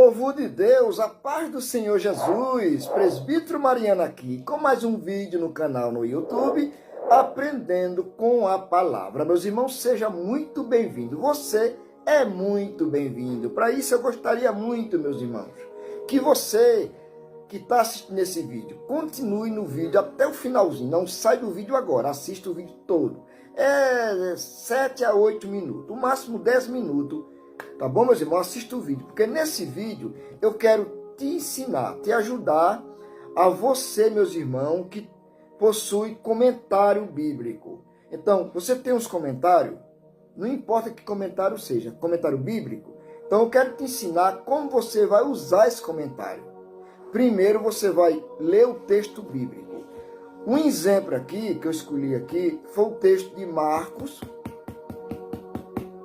Povo de Deus, a paz do Senhor Jesus, Presbítero Mariano aqui, com mais um vídeo no canal no YouTube, Aprendendo com a Palavra. Meus irmãos, seja muito bem-vindo, você é muito bem-vindo. Para isso eu gostaria muito, meus irmãos, que você que está assistindo esse vídeo, continue no vídeo até o finalzinho, não sai do vídeo agora, assista o vídeo todo. É 7 a 8 minutos, o máximo 10 minutos. Tá bom, meus irmãos? Assista o vídeo, porque nesse vídeo eu quero te ensinar, te ajudar a você, meus irmãos, que possui comentário bíblico. Então, você tem uns comentários, não importa que comentário seja, comentário bíblico. Então, eu quero te ensinar como você vai usar esse comentário. Primeiro, você vai ler o texto bíblico. Um exemplo aqui, que eu escolhi aqui, foi o texto de Marcos,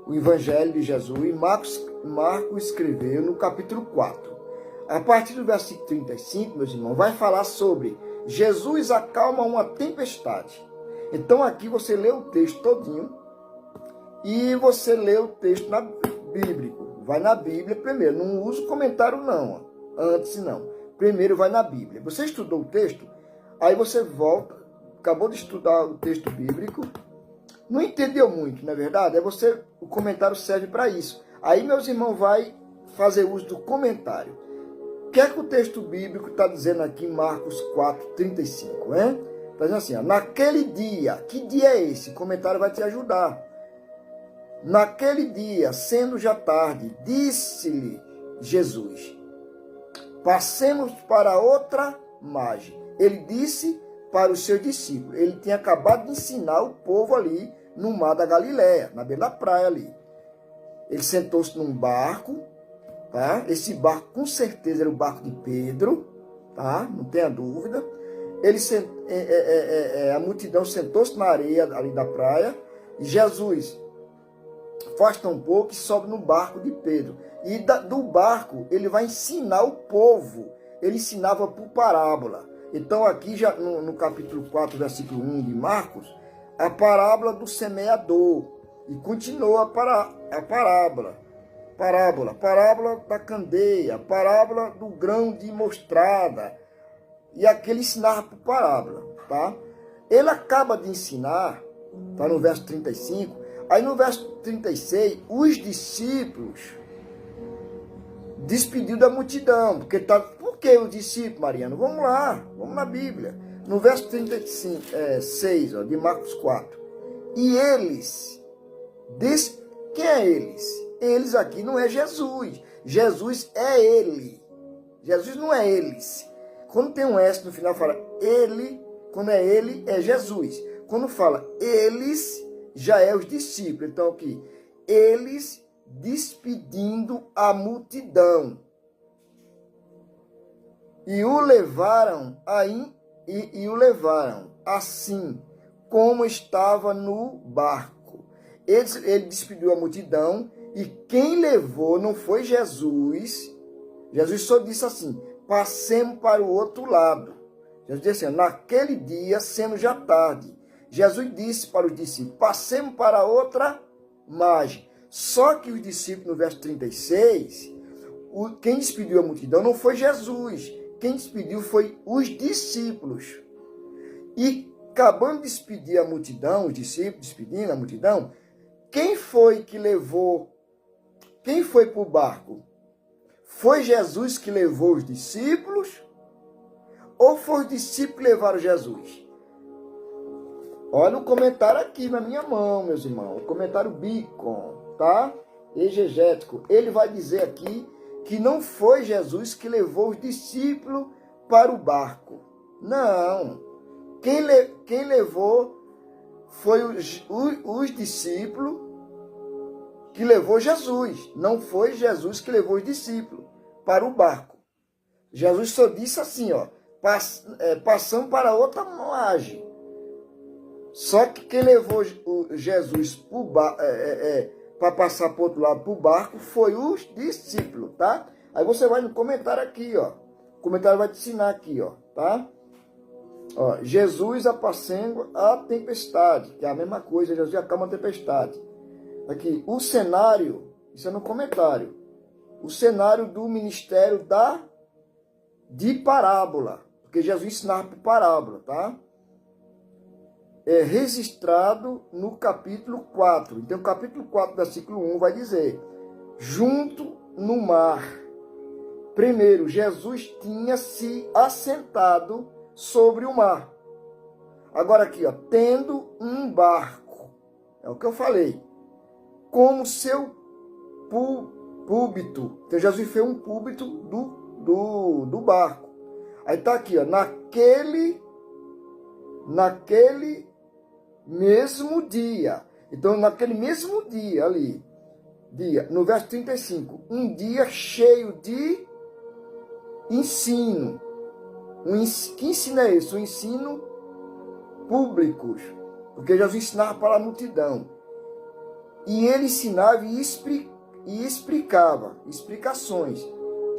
o Evangelho de Jesus, e Marcos escreveu no capítulo 4. A partir do versículo 35, meus irmãos, vai falar sobre Jesus acalma uma tempestade. Então aqui você lê o texto todinho e você lê o texto bíblico. Vai na Bíblia primeiro, não usa o comentário não, antes não. Primeiro vai na Bíblia. Você estudou o texto, aí você volta, acabou de estudar o texto bíblico, não entendeu muito, não é verdade? O comentário serve para isso. Aí, meus irmãos, vai fazer uso do comentário. O que é que o texto bíblico está dizendo aqui em Marcos 4, 35, hein? Está dizendo assim, ó, naquele dia, que dia é esse? O comentário vai te ajudar. Naquele dia, sendo já tarde, disse-lhe Jesus, passemos para outra margem. Ele disse para os seus discípulos. Ele tinha acabado de ensinar o povo ali no mar da Galileia, na beira da praia ali. Ele sentou-se num barco, tá? Esse barco com certeza era o barco de Pedro, tá? Não tenha dúvida. A multidão sentou-se na areia ali da praia e Jesus afasta um pouco e sobe no barco de Pedro. E do barco ele vai ensinar o povo. Ele ensinava por parábola. Então aqui já no capítulo 4, versículo 1 de Marcos, a parábola do semeador. E continua a parábola da candeia, parábola do grão de mostarda. E aqui ele ensinava por parábola, tá? Ele acaba de ensinar, tá no verso 35, aí no verso 36, os discípulos despediu da multidão, porque tá. Por que os discípulos, Mariano? Vamos lá, vamos na Bíblia. No verso 36, ó, de Marcos 4. E eles, quem é eles? Eles aqui não é Jesus. Jesus é ele. Jesus não é eles. Quando tem um S no final, fala ele. Quando é ele, é Jesus. Quando fala eles, já é os discípulos. Então aqui, eles despedindo a multidão. E o levaram assim como estava no barco. Ele despediu a multidão e quem levou não foi Jesus. Jesus só disse assim, passemos para o outro lado. Jesus disse assim, naquele dia, sendo já tarde, Jesus disse para os discípulos, passemos para a outra margem. Só que os discípulos, no verso 36, quem despediu a multidão não foi Jesus. Quem despediu foi os discípulos. E acabando de despedir a multidão, os discípulos despedindo a multidão, quem foi que levou? Quem foi para o barco? Foi Jesus que levou os discípulos? Ou foi os discípulos que levaram Jesus? Olha o comentário aqui na minha mão, meus irmãos. O comentário Bicon, tá? Exegético. Ele vai dizer aqui que não foi Jesus que levou os discípulos para o barco. Não. Quem levou foi os discípulos que levou Jesus. Não foi Jesus que levou os discípulos para o barco. Jesus só disse assim, ó, passando para outra margem. Só que quem levou Jesus para passar para o outro lado, para o barco, foi os discípulos, tá? Aí você vai no comentário aqui, ó. O comentário vai te ensinar aqui, ó, tá? Ó, Jesus apacigua a tempestade, que é a mesma coisa, Jesus acalma a tempestade. Aqui, o cenário, isso é no comentário. o cenário do ministério de parábola, porque Jesus ensinava por parábola, tá? É registrado no capítulo 4. Então, o capítulo 4, versículo 1 vai dizer: junto no mar. Primeiro, Jesus tinha se assentado sobre o mar. Agora aqui, ó, tendo um barco, é o que eu falei, como seu púlpito. Então, Jesus fez um púlpito do barco. Aí tá aqui, ó, naquele mesmo dia. Então, naquele mesmo dia ali, no verso 35, um dia cheio de ensino. Que ensino é esse? Um ensino público, porque Jesus ensinava para a multidão. E ele ensinava e explicava, explicações,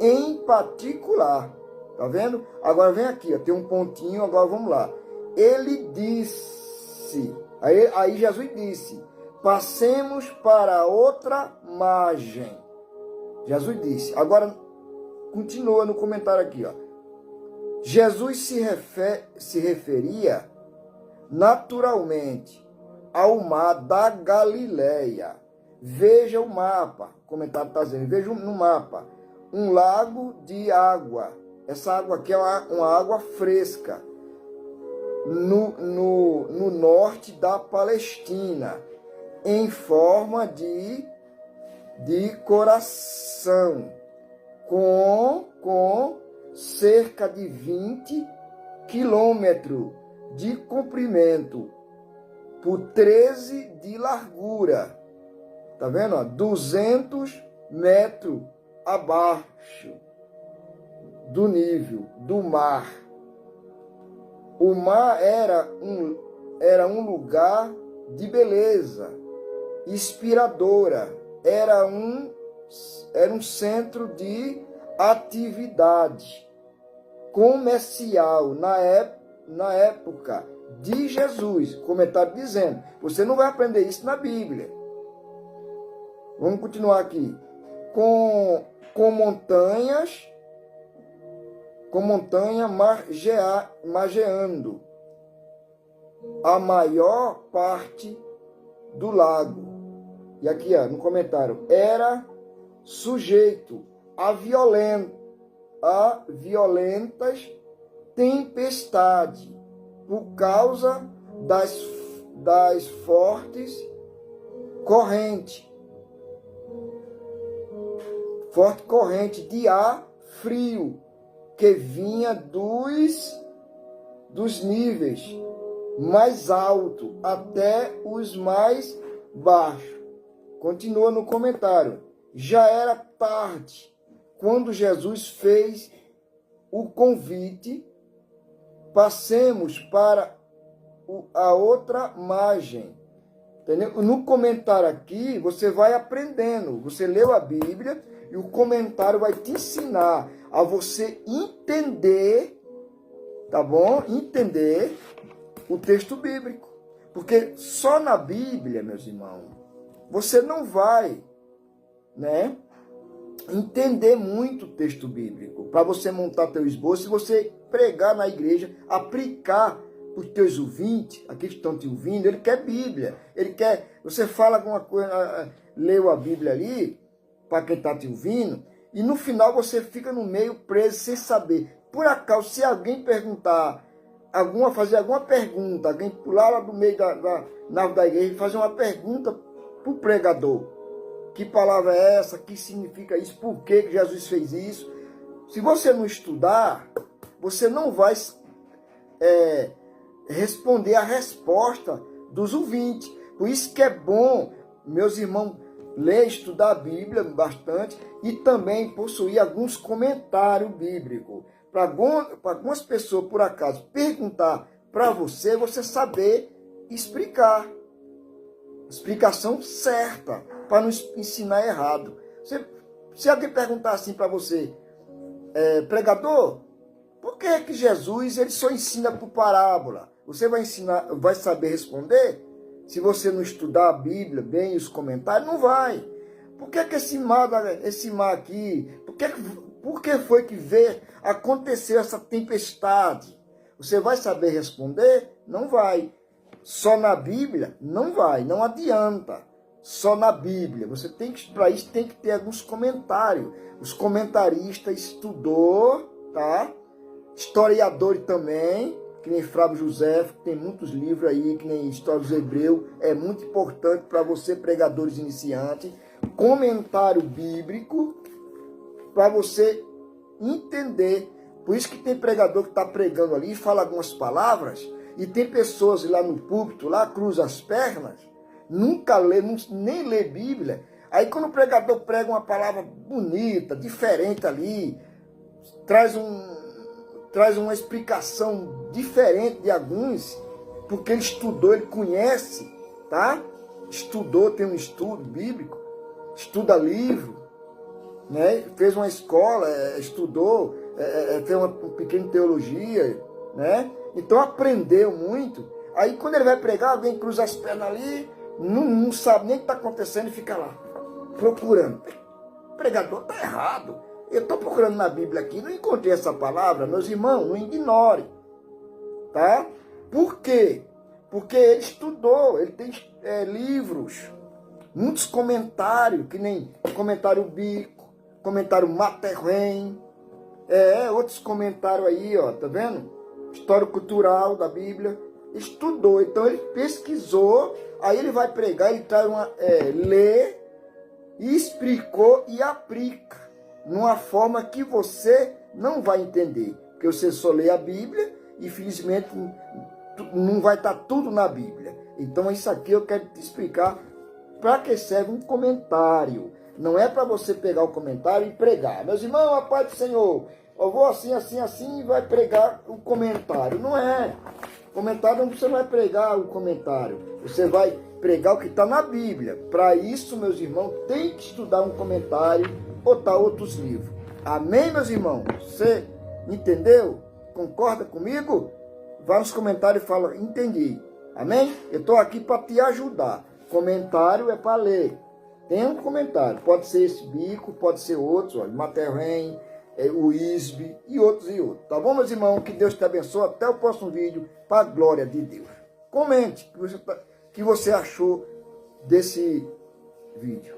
em particular. Tá vendo? Agora vem aqui, ó, tem um pontinho, agora vamos lá. Ele disse, aí Jesus disse, passemos para outra margem. Jesus disse. Agora, continua no comentário aqui, ó. Jesus se referia naturalmente ao mar da Galileia. Veja o mapa, o comentário está dizendo, veja no mapa, um lago de água. Essa água aqui é uma água fresca, no norte da Palestina, em forma de coração, com cerca de 20 quilômetros de comprimento por 13 de largura. Tá vendo? 200 metros abaixo do nível do mar. O mar era um lugar de beleza inspiradora. Era um centro de atividade comercial na época de Jesus. Comentário dizendo, você não vai aprender isso na Bíblia. Vamos continuar aqui. Com montanha margeando a maior parte do lago. E aqui, ó, no comentário, era sujeito a violentas tempestades por causa das fortes correntes. Forte corrente de ar frio que vinha dos níveis mais altos até os mais baixos. Continua no comentário. Já era tarde quando Jesus fez o convite, passemos para a outra margem. Entendeu? No comentário aqui, você vai aprendendo. Você leu a Bíblia e o comentário vai te ensinar a você entender, tá bom? Entender o texto bíblico. Porque só na Bíblia, meus irmãos, você não vai, né, entender muito o texto bíblico. Para você montar teu esboço, se você pregar na igreja, aplicar para os teus ouvintes, aqueles que estão te ouvindo, ele quer Bíblia. Ele quer, você fala alguma coisa, leu a Bíblia ali, para quem está te ouvindo, e no final você fica no meio preso sem saber. Por acaso, se alguém perguntar, fazer alguma pergunta, alguém pular lá do meio da nave da igreja e fazer uma pergunta para o pregador. Que palavra é essa? Que significa isso? Por que Jesus fez isso? Se você não estudar, você não vai responder a resposta dos ouvintes. Por isso que é bom, meus irmãos, ler, estudar a Bíblia bastante e também possuir alguns comentários bíblicos. Para algumas pessoas, por acaso, perguntar para você, você saber explicar. Explicação certa, para não ensinar errado. Se alguém perguntar assim para você, pregador, por que Jesus ele só ensina por parábola? Você vai saber responder? Se você não estudar a Bíblia bem, os comentários, não vai. Por que que esse mar aqui, por que foi que aconteceu essa tempestade? Você vai saber responder? Não vai. Só na Bíblia? Não vai, não adianta. Só na Bíblia. Você tem que, para isso, tem que ter alguns comentários. Os comentaristas estudou, tá? Historiadores também, que nem Flávio José, que tem muitos livros aí, que nem História dos Hebreus, é muito importante para você, pregadores iniciantes. Comentário bíblico, para você entender. Por isso que tem pregador que está pregando ali, fala algumas palavras, e tem pessoas lá no púlpito, lá cruza as pernas, nunca lê, nem lê Bíblia. Aí quando o pregador prega uma palavra bonita, diferente ali, traz uma explicação diferente de alguns, porque ele estudou, ele conhece, tá? Estudou, tem um estudo bíblico, estuda livro, né? Fez uma escola, estudou, tem uma pequena teologia, né? Então aprendeu muito. Aí quando ele vai pregar, alguém cruza as pernas ali, não sabe nem o que está acontecendo e fica lá, procurando. O pregador está errado. Eu estou procurando na Bíblia aqui, não encontrei essa palavra. Meus irmãos, não ignore. Tá? Por quê? Porque ele estudou, ele tem livros, muitos comentários, que nem comentário Bico, comentário Materren, outros comentários aí, ó, tá vendo? História cultural da Bíblia. Estudou, então ele pesquisou, aí ele vai pregar, ele traz lê, explicou e aplica numa forma que você não vai entender, porque você só lê a Bíblia e infelizmente não vai estar tudo na Bíblia. Então isso aqui eu quero te explicar para que serve um comentário. Não é para você pegar o comentário e pregar. Meus irmãos, a paz do Senhor, eu vou assim, assim, assim e vai pregar o comentário. Não é. Comentário, você não vai pregar o comentário. Você vai pregar o que está na Bíblia. Para isso, meus irmãos, tem que estudar um comentário ou tá outros livros. Amém, meus irmãos? Você entendeu? Concorda comigo? Vai nos comentários e fala, entendi. Amém? Eu estou aqui para te ajudar. Comentário é para ler. Tem um comentário. Pode ser esse Bico, pode ser outros, olha, Materren, o ISB e outros e outros. Tá bom, meus irmãos? Que Deus te abençoe. Até o próximo vídeo, para a glória de Deus. Comente o que você achou desse vídeo.